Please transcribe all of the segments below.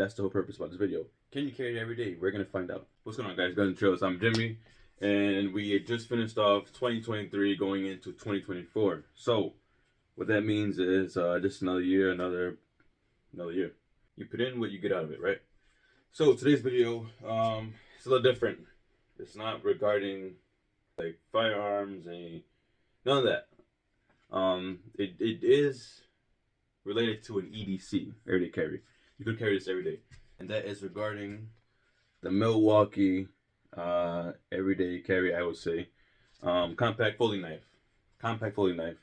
That's the whole purpose about this video. Can you carry it every day? We're gonna find out. What's going on, guys? Guns and Trails. I'm Jimmy, and we had just finished off 2023, going into 2024. So, what that means is just another year, another year. You put in what you get out of it, right? So today's video, it's a little different. It's not regarding like firearms and none of that. It is related to an EDC, everyday carry. You can carry this every day, and that is regarding the Milwaukee everyday carry. I would say compact folding knife. Compact folding knife.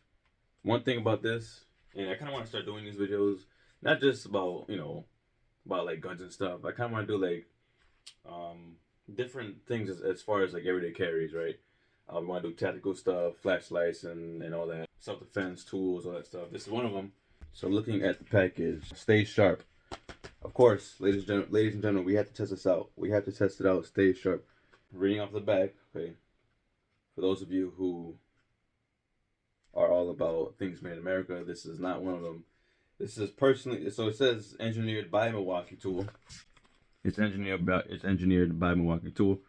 One thing about this, and I kind of want to start doing these videos, not just about about like guns and stuff. I kind of want to do like different things as far as like everyday carries, right? We want to do tactical stuff, flashlights, and all that, self-defense tools, all that stuff. This is one of them. So looking at the package, stay sharp. Of course, ladies and gentlemen, we have to test this out. We have to test it out. Stay sharp. Reading off the back, okay. For those of you who are all about things made in America, this is not one of them. This is personally, so it says engineered by Milwaukee tool. It's engineered by Milwaukee tool,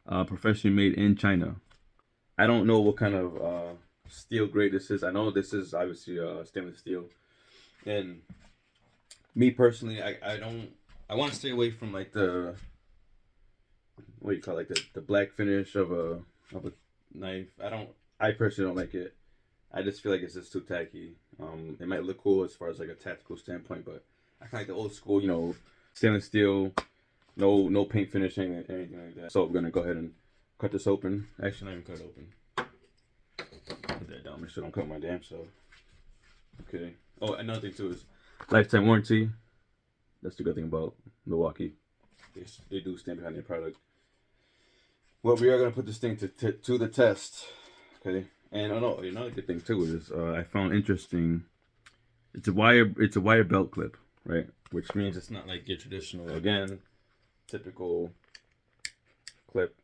professionally made in China. I don't know what kind of steel grade this is. I know this is obviously stainless steel. And me personally, I want to stay away from like the, what do you call it, like the black finish of a knife. I personally don't like it. I just feel like it's just too tacky. It might look cool as far as like a tactical standpoint, but I kind of like the old school, stainless steel, no paint finish, anything like that. So we're gonna go ahead and cut this open. Actually, not even cut it open. Put that down. Make sure I don't cut my damn self. Okay. Oh, another thing too is lifetime warranty. That's the good thing about Milwaukee. They do stand behind their product. Well, we are gonna put this thing to the test. Okay. And another good thing too is I found interesting. It's a wire belt clip, right? Which means it's not like your traditional, again, typical clip.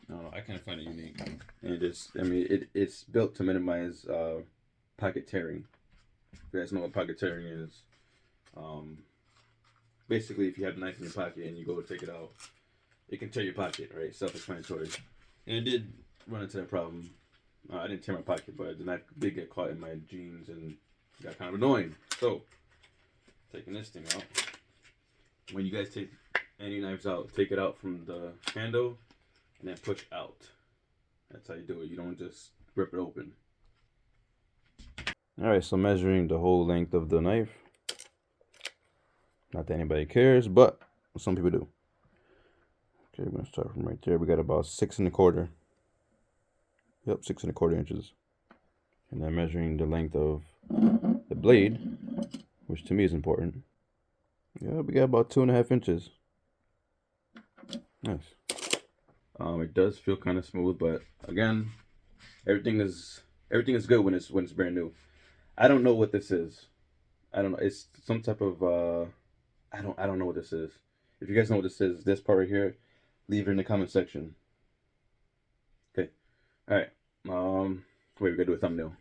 No, I kind of find it unique, and it's built to minimize pocket tearing. If you guys know what pocket tearing is, basically if you have a knife in your pocket and you go to take it out, it can tear your pocket, right? Self-explanatory. And it did run into that problem. I didn't tear my pocket, but the knife did get caught in my jeans and got kind of annoying. So, taking this thing out. When you guys take any knives out, take it out from the handle and then push out. That's how you do it. You don't just rip it open. Alright, so measuring the whole length of the knife. Not that anybody cares, but some people do. Okay, we're going to start from right there. We got about 6 1/4. Yep, 6 1/4 inches. And then measuring the length of the blade, which to me is important. Yeah, we got about 2.5 inches. Nice. It does feel kind of smooth, but again, everything is good when it's brand new. I don't know what this is. I don't know. It's some type of I don't know what this is. If you guys know what this is, this part right here, leave it in the comment section. Okay. All right. Wait, we gotta do a thumbnail.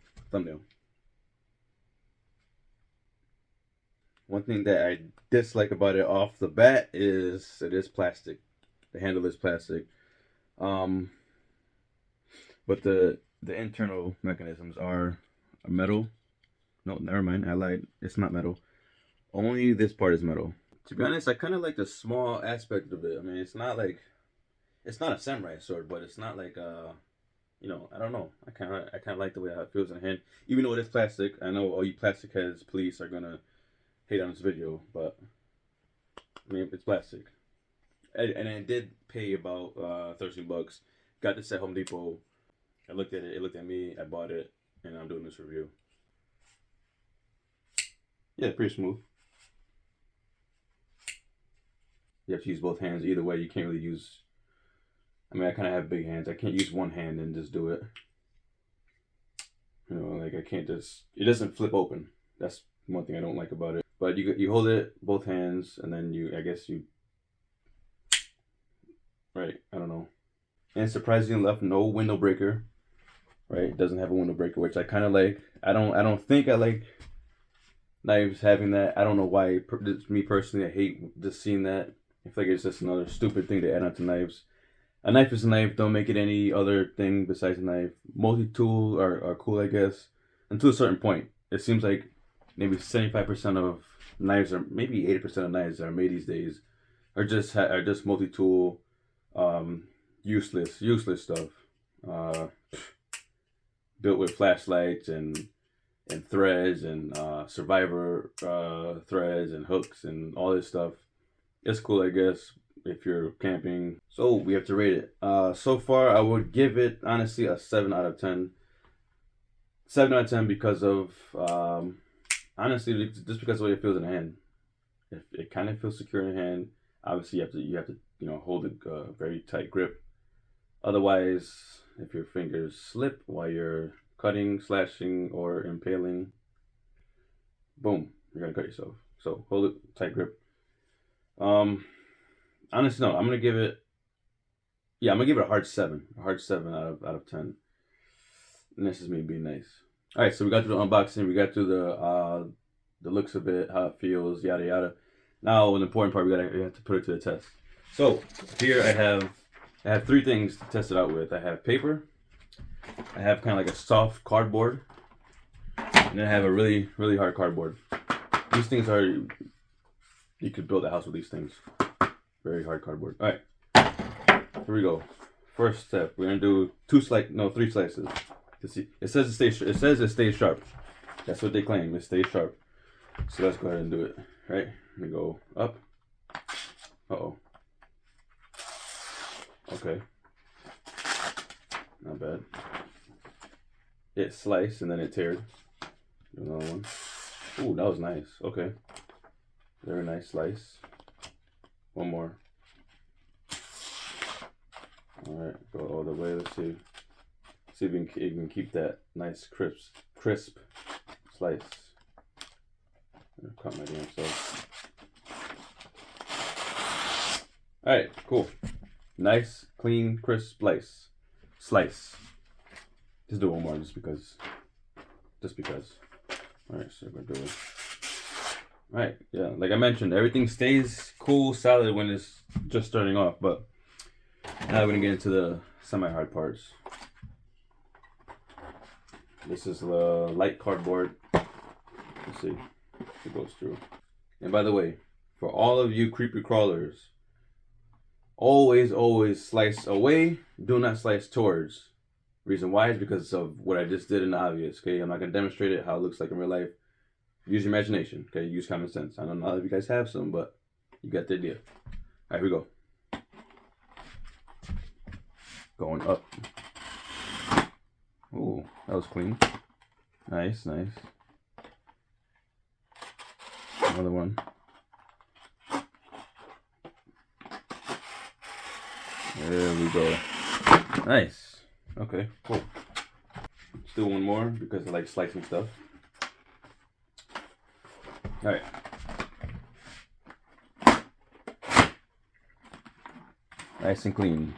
One thing that I dislike about it off the bat is it is plastic. The handle is plastic. But the internal mechanisms are metal. No, never mind. I lied. It's not metal. Only this part is metal. To be honest, I kind of like the small aspect of it. I mean, it's not a samurai sword, but it's not like I don't know. I kind of like the way it feels in the hand, even though it is plastic. I know all you plastic heads, police are gonna hate on this video, but I mean, it's plastic. And I did pay about $13. Got this at Home Depot. I looked at it. It looked at me. I bought it, and I'm doing this review. Yeah, pretty smooth. You have to use both hands. Either way, you can't really use. I mean, I kind of have big hands. I can't use one hand and just do it. Like I can't just. It doesn't flip open. That's one thing I don't like about it. But you hold it both hands, and then I guess you. Right. I don't know. And surprisingly enough, no window breaker. Right. It doesn't have a window breaker, which I kind of like. I don't think I like knives having that. I don't know why. Me personally, I hate just seeing that. I feel like it's just another stupid thing to add onto knives. A knife is a knife. Don't make it any other thing besides a knife. Multi-tool are cool, I guess, until a certain point. It seems like maybe 75% of knives, or maybe 80% of knives that are made these days are just multi-tool, useless stuff. Built with flashlights and threads and survivor threads and hooks and all this stuff. It's cool, I guess, if you're camping. So we have to rate it. So far, I would give it, honestly, a 7 out of 10. 7 out of 10 because of, honestly, just because of the way it feels in the hand. It kind of feels secure in the hand. Obviously, you have to hold a very tight grip. Otherwise, if your fingers slip while you're cutting, slashing, or impaling, boom, you're gonna cut yourself. So hold it, tight grip. Honestly, no, I'm gonna give it a hard 7. A hard 7 out of 10. And this is me being nice. Alright, so we got through the unboxing, we got through the looks of it, how it feels, yada yada. Now the important part, we have to put it to the test. So here I have 3 things to test it out with. I have paper, I have kind of like a soft cardboard, and then I have a really, really hard cardboard. These things are, you could build a house with these things. Very hard cardboard. Alright, here we go. First step, we're gonna do 3 slices to see. It says it stays sharp. That's what they claim, it stays sharp. So let's go ahead and do it. Right, I'm gonna go up. Uh-oh. Okay. Not bad. It sliced and then it teared. Do another one. Ooh, that was nice. Okay. Very nice slice. One more. Alright, go all the way. Let's see. See if we can keep that nice crisp slice. Cut my damn self. Alright, cool. Nice, clean, crisp slice. Just do one more just because. Alright, so we're gonna do it. Alright, yeah, like I mentioned, everything stays cool, solid when it's just starting off, but now we're gonna get into the semi-hard parts. This is the light cardboard. Let's see if it goes through. And by the way, for all of you creepy crawlers, always slice away, do not slice towards. Reason why is because of what I just did in the obvious, okay? I'm not going to demonstrate it, how it looks like in real life. Use your imagination, okay? Use common sense. I don't know if you guys have some, but you got the idea. All right, here we go. Going up. Ooh, that was clean. Nice. Another one. There we go. Nice. Okay, cool. Let's do one more because I like slicing stuff. Alright. Nice and clean.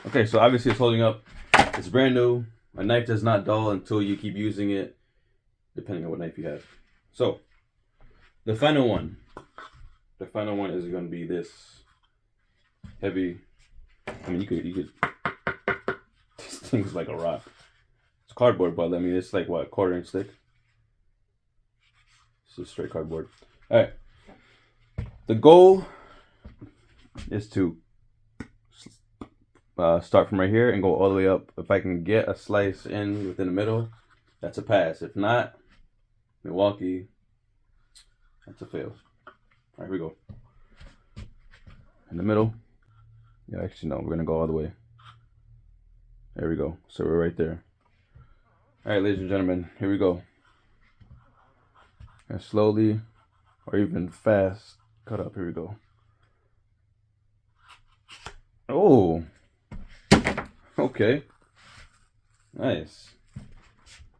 Okay, so obviously it's holding up. It's brand new. A knife does not dull until you keep using it, depending on what knife you have. So, the final one. The final one is going to be this heavy. I mean, you could. This thing's like a rock. It's cardboard, but I mean, it's like what, 1/4 inch thick. This is straight cardboard. All right. The goal is to start from right here and go all the way up. If I can get a slice in within the middle, that's a pass. If not, Milwaukee, that's a fail. All right, here we go. In the middle. Yeah, actually, no, we're going to go all the way. There we go. So we're right there. All right, ladies and gentlemen, here we go. And slowly, or even fast, cut up. Here we go. Oh, okay. Nice.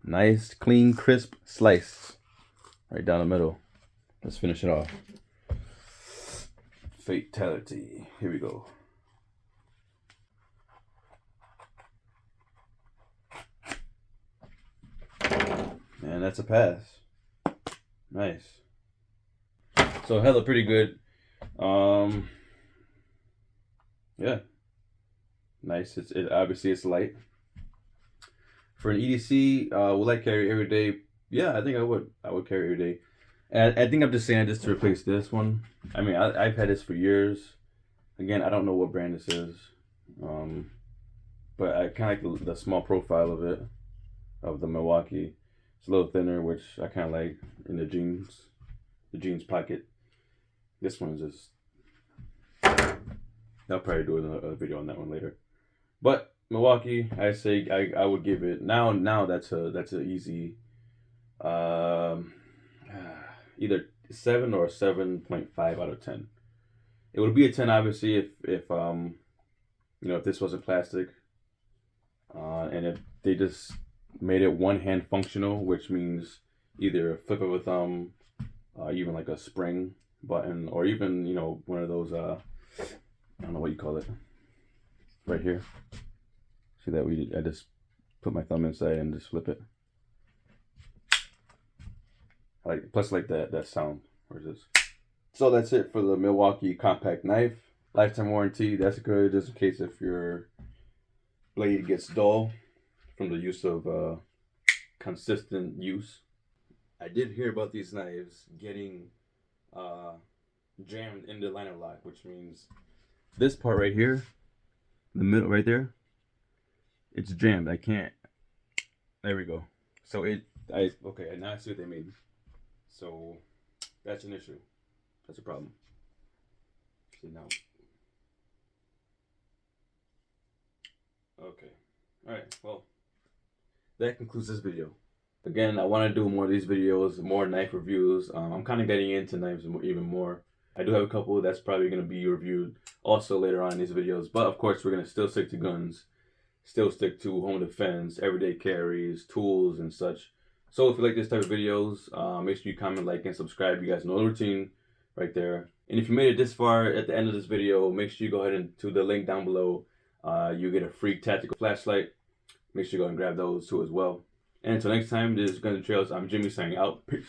Nice, clean, crisp slice. Right down the middle. Let's finish it off. Fatality. Here we go. And that's a pass. Nice. So hella pretty good. Yeah, nice. It obviously it's light. For an EDC, will I carry every day? Yeah, I think I would. I would carry every day. And I think I'm just saying this to replace this one. I mean, I've had this for years. Again, I don't know what brand this is, but I kind of like the small profile of it, of the Milwaukee. It's a little thinner, which I kind of like in the jeans pocket. This one's just. I'll probably do a video on that one later. But Milwaukee, I say I would give it now. That's a easy, either 7 or 7.5 out of 10. It would be a 10 obviously if if this wasn't plastic, and if they just made it one hand functional, which means either a flip of a thumb, even like a spring button, or even one of those I don't know what you call it. Right here. See that I just put my thumb inside and just flip it. Plus like that sound. Where's this? So that's it for the Milwaukee compact knife. Lifetime warranty. That's good just in case if your blade gets dull from the use of consistent use. I did hear about these knives getting jammed in the liner lock, which means this part right here, the middle right there, it's jammed. I can't. There we go. So okay, now I see what they mean. So that's an issue. That's a problem. See now. Okay. Alright, well, that concludes this video. Again, I want to do more of these videos, more knife reviews. I'm kind of getting into knives even more. I do have a couple that's probably going to be reviewed also later on in these videos. But of course, we're going to still stick to guns, still stick to home defense, everyday carries, tools, and such. So if you like this type of videos, make sure you comment, like, and subscribe. You guys know the routine right there. And if you made it this far at the end of this video, make sure you go ahead and to the link down below. You get a free tactical flashlight. Make sure you go and grab those too as well. And until next time, this is Guns and Trails. I'm Jimmy signing out. Peace.